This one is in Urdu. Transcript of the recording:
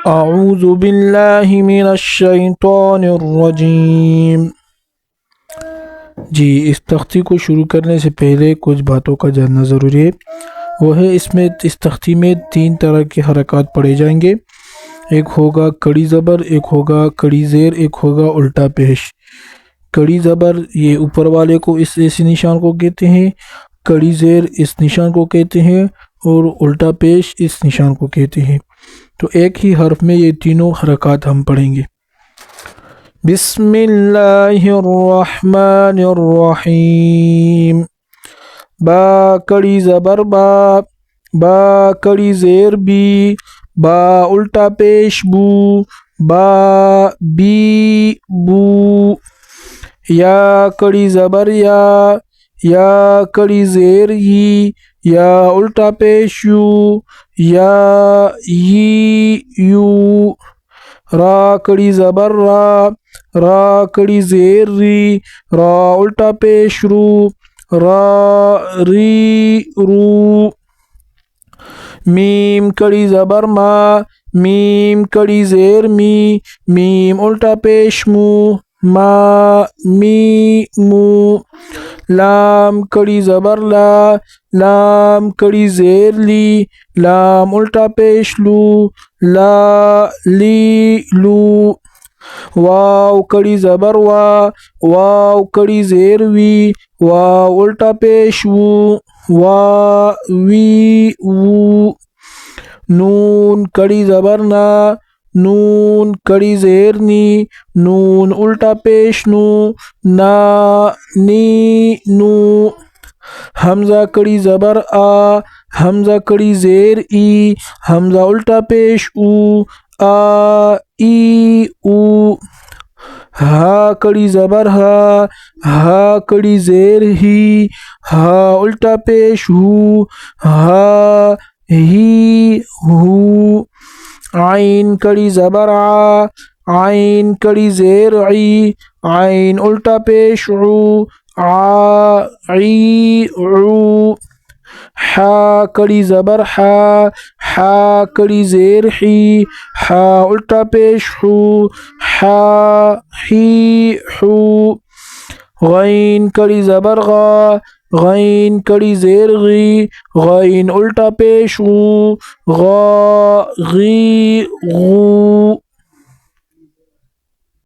اعوذ باللہ من الشیطان الرجیم۔ جی، اس تختی کو شروع کرنے سے پہلے کچھ باتوں کا جاننا ضروری ہے۔ وہ ہے اس تختی میں 3 طرح کے حرکات پڑھے جائیں گے۔ ایک ہوگا کڑی زبر، ایک ہوگا کڑی زیر، ایک ہوگا الٹا پیش۔ کڑی زبر یہ اوپر والے کو اس نشان کو کہتے ہیں، کڑی زیر اس نشان کو کہتے ہیں، اور الٹا پیش اس نشان کو کہتے ہیں۔ تو ایک ہی حرف میں یہ تینوں حرکات ہم پڑھیں گے۔ بسم اللہ الرحمن الرحیم۔ با کڑی زبر با، با کڑی زیر بی، با الٹا پیش بو، با بی بو۔ یا کڑی زبر یا کڑی زیر ی، یا الٹا پیش یو، یا ی یو۔ را کڑی زبر را کڑی زیر ری، را الٹا پیش رو، را ری رو۔ میم کڑی زبر میم کڑی زیر می، میم الٹا پیش مو، ما می مو۔ لام کڑی زبر لام کڑی زیر لی، لام الٹا پیش لو، لا لی لو۔ واو کڑی زبر واو کڑی زیر وی، واو الٹا پیش وو، وا وی وو۔ نون کڑی زبر نون کڑی زیر نی، نون الٹا پیش نو، نا نی نو۔ حمزہ کڑی زبر حمزہ کڑی زیر ای، حمزہ الٹا پیش او، آ ای او۔ ہا کڑی زبر ہا کڑی زیر ہی، ہا الٹا پیش ہو، ہا ہی ہو۔ عین کڑی زبر عین کڑی زیر عی، عین الٹا پیش عو، عا عی عو۔ حا کڑی زبر حا کڑی زیر حی، حا الٹا پیش حو، حا ہی حو۔ غین کڑی زبر غین کڑی زیر غی، غین الٹا پیش غو، غا غی غو۔